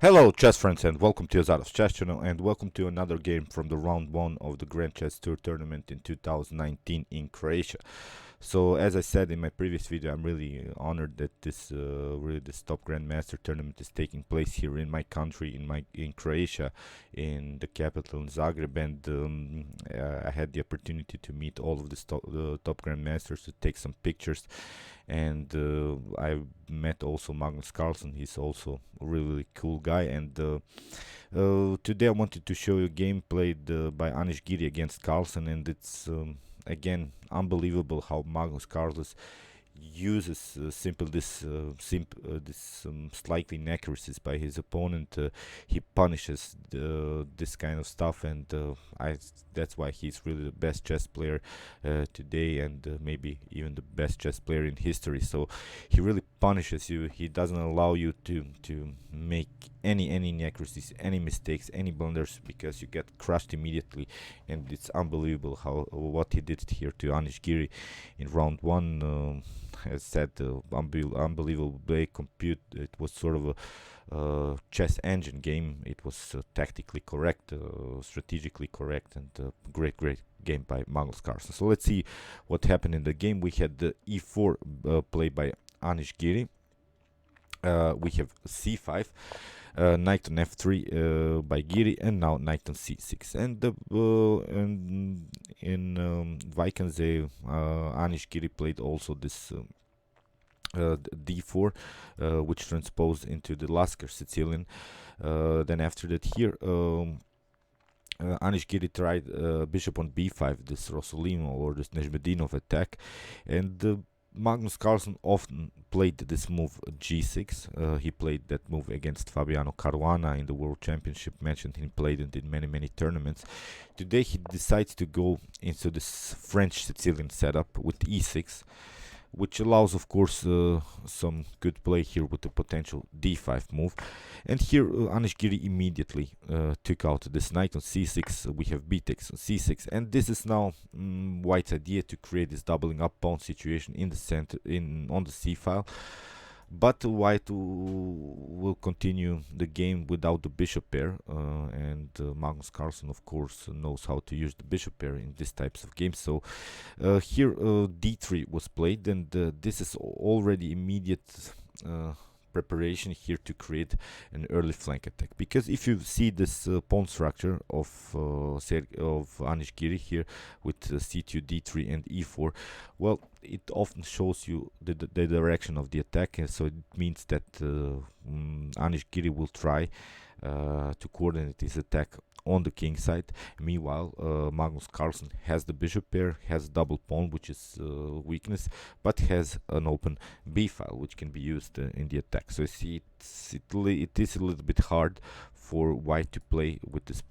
Hello chess friends and welcome to Jozarov's chess channel and welcome to another game from the round 1 of the Grand Chess Tour tournament in 2019 in Croatia. So as I said in my previous video, I'm really honored that this top Grandmaster tournament is taking place here in my country, in Croatia, in the capital in Zagreb, and I had the opportunity to meet all of the top Grandmasters, to take some pictures, and I met also Magnus Carlsen. He's also a really cool guy, and today I wanted to show you a game played by Anish GIri against Carlsen, and it's again unbelievable how Magnus Carlsen uses this slightly inaccuracies by his opponent. He punishes this kind of stuff, and that's why he's really the best chess player today, and maybe even the best chess player in history. So he really punishes you. He doesn't allow you to make any inaccuracies, any mistakes, any blunders, because you get crushed immediately. And it's unbelievable how what he did here to Anish GIri in round 1. As said, unbelievable play. Compute. It was sort of a chess engine game. It was tactically correct, strategically correct, and great game by Magnus Carlsen. So let's see what happened in the game. We had the e4 play by Anish GIri. We have c5, knight on f3 by GIri, and now knight on c6. And in Vaikanze, Anish GIri played also this d4, which transposed into the Lasker Sicilian. Then after that, here Anish GIri tried bishop on b5, this Rossolimo or this Nejmedinov attack, and Magnus Carlsen often played this move g6. He played that move against Fabiano Caruana in the World Championship match, and he played it in many tournaments. Today he decides to go into this French Sicilian setup with e6, which allows, of course, some good play here with the potential d5 move. And here Anish GIri immediately took out this knight on c6. We have b takes on c6, and this is now White's idea to create this doubling up pawn situation in the center, on the c file. But White will continue the game without the bishop pair, and Magnus Carlsen, of course, knows how to use the bishop pair in these types of games. So here d3 was played, and this is already immediate preparation here to create an early flank attack. Because if you see this pawn structure of Anish GIri here with c2, d3, and e4, well, it often shows you the direction of the attack, and so it means that Anish GIri will try to coordinate his attack on the king side. Meanwhile, Magnus Carlsen has the bishop pair, has double pawn, which is weakness, but has an open b file, which can be used in the attack. So you see, it is a little bit hard for White to play with this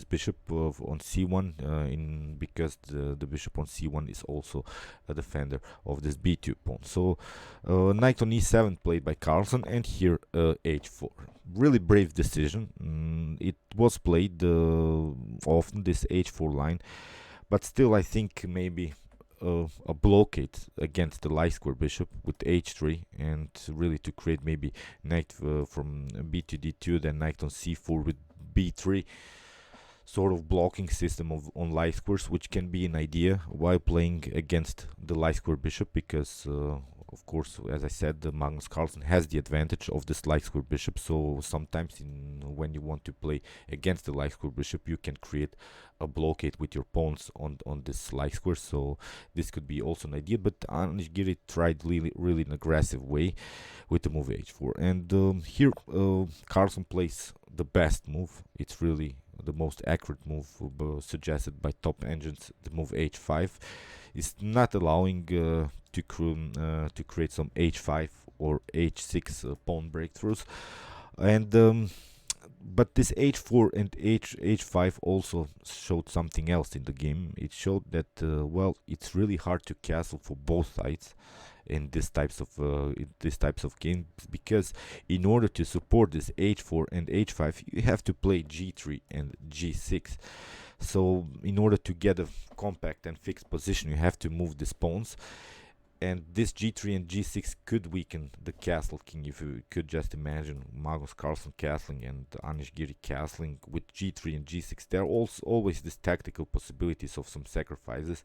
bishop on c1, because the bishop on c1 is also a defender of this b2 pawn. So knight on e7 played by Carlsen, and here h4. Really brave decision. It was played often, this h4 line, but still I think maybe a blockade against the light square bishop with h3, and really to create maybe knight from b to d2, then knight on c4 with b3, sort of blocking system on light squares, which can be an idea while playing against the light square bishop, because of course, as I said, Magnus Carlsen has the advantage of this light square bishop. So sometimes when you want to play against the light square bishop, you can create a blockade with your pawns on this light square. So this could be also an idea, but Anish GIri tried really an aggressive way with the move h4. And here Carlsen plays the best move. It's really the most accurate move suggested by top engines. The move h5 is not allowing to create some h5 or h6 pawn breakthroughs, and but this h4 and h5 also showed something else in the game. It showed that well, it's really hard to castle for both sides in these types of games, because in order to support this h4 and h5, you have to play g3 and g6. So in order to get a compact and fixed position, you have to move these pawns, and this g3 and g6 could weaken the castle king. If you could just imagine Magnus Carlsen castling and Anish GIri castling with g3 and g6, there are also always these tactical possibilities of some sacrifices.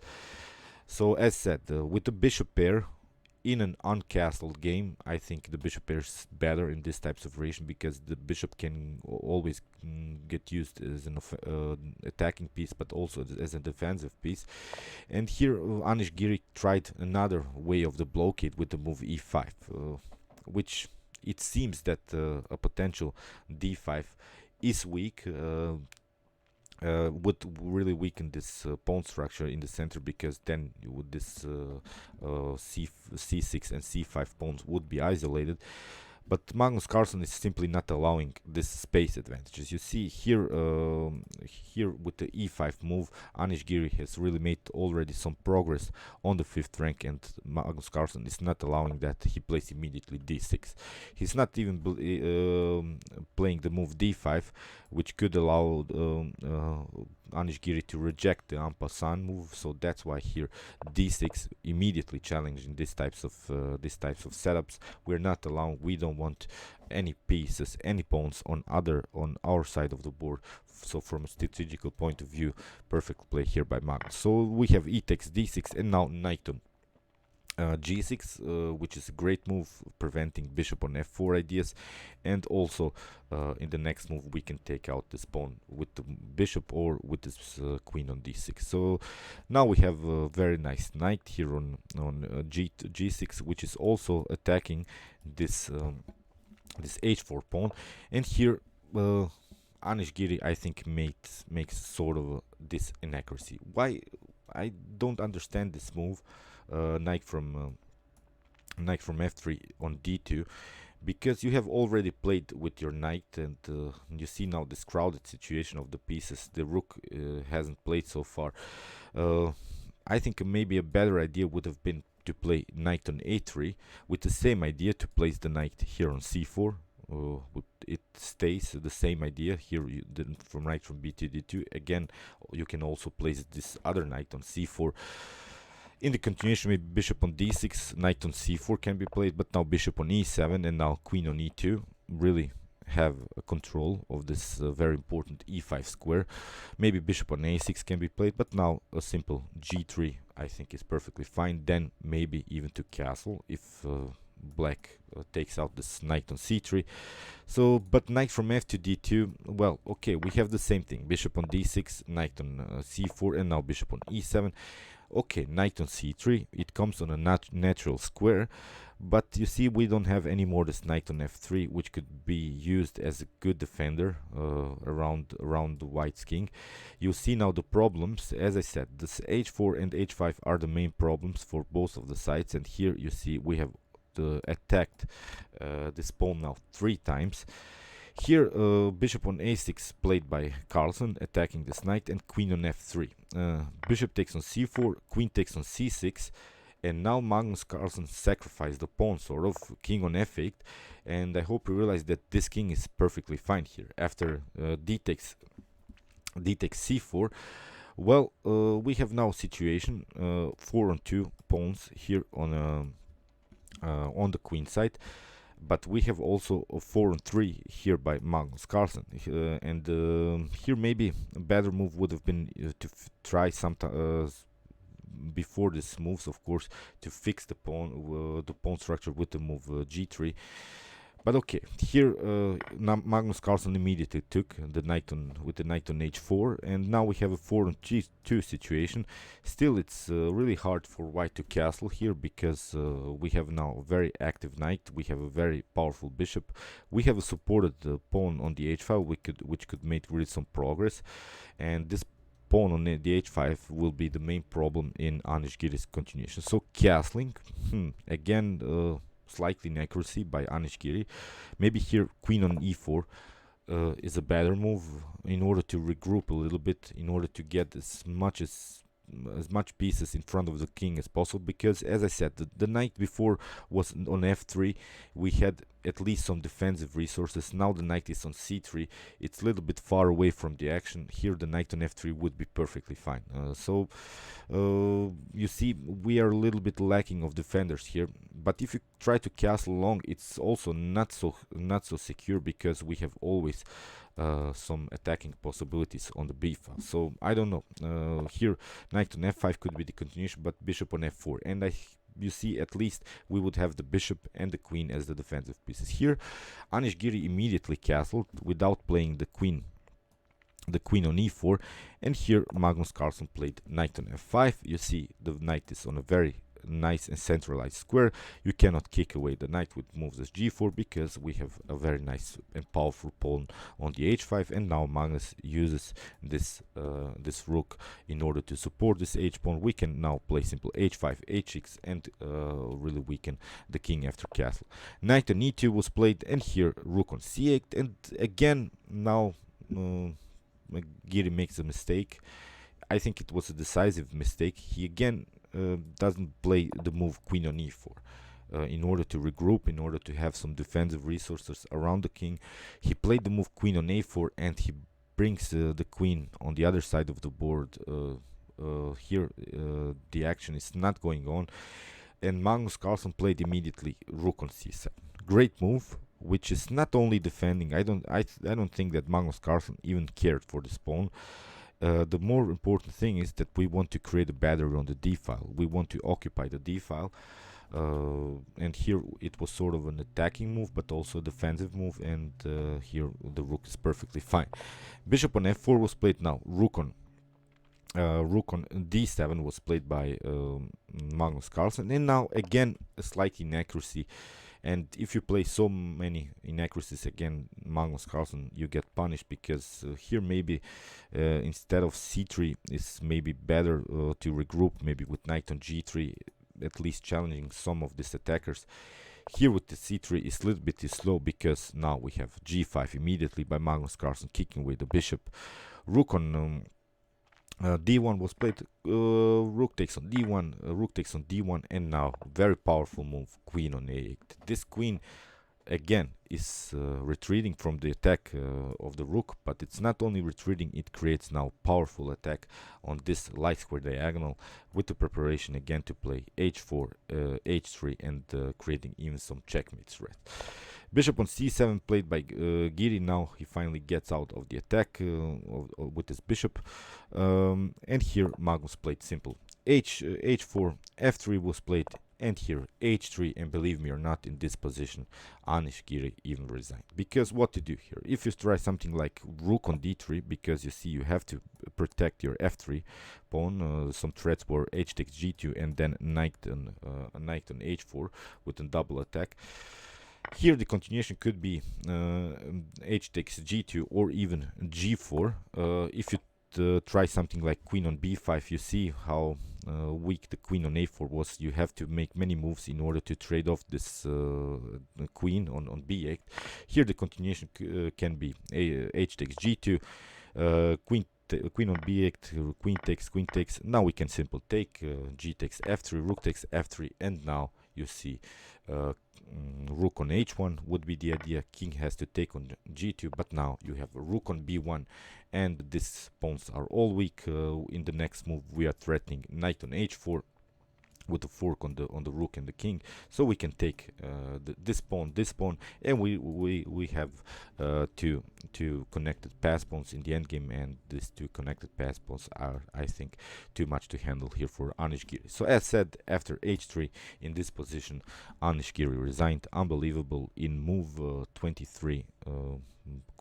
So as said, with the bishop pair in an uncastled game, I think the bishop pair is better in this types of variation, because the bishop can always get used as an attacking piece, but also as a defensive piece. And here Anish GIri tried another way of the blockade with the move e5, which it seems that a potential d5 is weak. Would really weaken this pawn structure in the center, because then would this c6 and c5 pawns would be isolated. But Magnus Carlsen is simply not allowing this space advantages. You see here, here with the e5 move, Anish GIri has really made already some progress on the 5th rank, and Magnus Carlsen is not allowing that. He plays immediately d6. He's not even playing the move d5, which could allow Anish GIri to reject the en passant move. So that's why here d6 immediately challenging these types of setups. We're not allowing. We don't want any pieces, any pawns on our side of the board. So from a strategical point of view, perfect play here by Magnus. So we have e takes d6, and now knight on g6, which is a great move, preventing bishop on f4 ideas. And also in the next move we can take out this pawn with the bishop or with this queen on d6. So now we have a very nice knight here on g6, which is also attacking this this h4 pawn. And here Anish GIri, I think, makes sort of this inaccuracy. Why? I don't understand this move, knight from f3 on d2, because you have already played with your knight, and you see now this crowded situation of the pieces. The rook hasn't played so far. I think maybe a better idea would have been to play knight on a3 with the same idea to place the knight here on c4. It stays the same idea here. From knight from b to d2 again. You can also place this other knight on c4. In the continuation, maybe bishop on d6, knight on c4 can be played, but now bishop on e7 and now queen on e2 really have a control of this very important e5 square. Maybe bishop on a6 can be played, but now a simple g3 I think is perfectly fine. Then maybe even to castle if black takes out this knight on c3. So, but knight from f to d2, well, okay, we have the same thing. Bishop on d6, knight on c4, and now bishop on e7. Okay, knight on c3, it comes on a natural square, but you see we don't have anymore this knight on f3, which could be used as a good defender around the white's king. You see now the problems. As I said, this h4 and h5 are the main problems for both of the sides, and here you see we have attacked this pawn now 3 times. Here bishop on a6 played by Carlsen, attacking this knight, and queen on f3. Bishop takes on c4, queen takes on c6, and now Magnus Carlsen sacrificed the pawn, sort of, king on f8, and I hope you realize that this king is perfectly fine here. After d takes c4, well, we have now situation 4 on 2 pawns here on the queen side, but we have also a 4 on 3 here by Magnus Carlsen, and here maybe a better move would have been to try some before this moves, of course, to fix the pawn structure with the move g3. But okay, here Magnus Carlsen immediately took the knight with the knight on h4, and now we have a 4 on g2 situation. Still, it's really hard for white to castle here, because we have now a very active knight, we have a very powerful bishop, we have a supported pawn on the h5, which could make really some progress, and this pawn on the h5 will be the main problem in Anish GIri's continuation. So castling, again, slightly inaccuracy by Anish GIri. Maybe here queen on e4 is a better move in order to regroup a little bit, in order to get as much as as much pieces in front of the king as possible, because as I said, the knight before was on f3. We had at least some defensive resources. Now the knight is on c3. It's a little bit far away from the action. Here the knight on f3 would be perfectly fine. You see, we are a little bit lacking of defenders here, but if you try to castle long, it's also not so secure, because we have always some attacking possibilities on the b file. So I don't know. Here knight on f5 could be the continuation, but bishop on f4, and you see, at least we would have the bishop and the queen as the defensive pieces. Here Anish GIri immediately castled without playing the queen on e4, and here Magnus Carlsen played knight on f5. You see, the knight is on a very nice and centralized square. You cannot kick away the knight with moves as g4, because we have a very nice and powerful pawn on the h5, and now Magnus uses this rook in order to support this h pawn. We can now play simple h5, h6, and really weaken the king after castle. Knight on e2 was played, and here rook on c8, and again now GIri makes a mistake. I think it was a decisive mistake. He again doesn't play the move queen on e4 in order to regroup, in order to have some defensive resources around the king. He played the move queen on a4, and he brings the queen on the other side of the board. Here the action is not going on, and Magnus Carlsen played immediately rook on c7. Great move, which is not only defending. I don't think that Magnus Carlsen even cared for this pawn. The more important thing is that we want to create a battery on the d file. We want to occupy the d file, and here it was sort of an attacking move, but also a defensive move, and here the rook is perfectly fine. Bishop on f4 was played. Now rook on d7 was played by Magnus Carlsen, and now again a slight inaccuracy. And if you play so many inaccuracies again, Magnus Carlsen, you get punished, because here maybe instead of c3, it's maybe better to regroup, maybe with knight on g3, at least challenging some of these attackers. Here with the c3 is a little bit too slow, because now we have g5 immediately by Magnus Carlsen, kicking away the bishop. Rook on d1 was played. Rook takes on d1, rook takes on d1, and now very powerful move, queen on a8. This queen again is retreating from the attack of the rook, but it's not only retreating, it creates now powerful attack on this light square diagonal, with the preparation again to play h4, h3, and creating even some checkmate threat. Bishop on c7 played by GIri. Now he finally gets out of the attack with his bishop, and here Magnus played simple h4, f3 was played, and here h3, and believe me or not, in this position Anish GIri even resigned. Because what to do here? If you try something like rook on d3, because you see you have to protect your f3 pawn, some threats were h takes g2, and then knight on h4 with a double attack. Here the continuation could be h takes g2 or even g4. If you try something like queen on b5, you see how weak the queen on a4 was. You have to make many moves in order to trade off this queen on b8. Here the continuation can be h takes g2, queen on b8, queen takes. Now we can simply take g takes f3, rook takes f3, and now you see rook on h1 would be the idea. King has to take on g2, but now you have a rook on b1, and these pawns are all weak. In the next move we are threatening knight on h4 with a fork on the rook and the king, so we can take this pawn, and we have two connected pass pawns in the endgame, and these two connected pass pawns are, I think, too much to handle here for Anish GIri. So as said, after h3 in this position, Anish GIri resigned. Unbelievable. In move 23,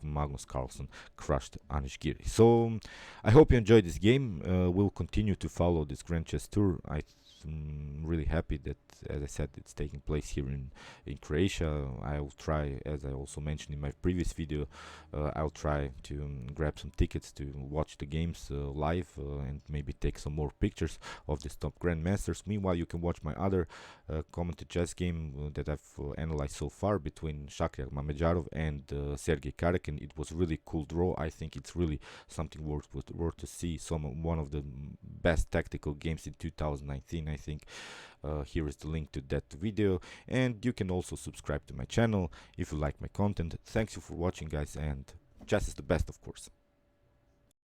Magnus Carlsen crushed Anish GIri. So I hope you enjoyed this game. We'll continue to follow this Grand Chess Tour. I really happy that, as I said, it's taking place here in Croatia. I'll try, as I also mentioned in my previous video, I'll try to grab some tickets to watch the games live and maybe take some more pictures of the top grandmasters. Meanwhile, you can watch my other commented chess game that I've analyzed so far between Shakhriyar Mamedjarov and Sergei Karjakin. It was really cool draw. I think it's really something worth to see. One of the best tactical games in 2019, I think. Here is the link to that video, and you can also subscribe to my channel if you like my content. Thanks you for watching, guys, and chess is the best, of course.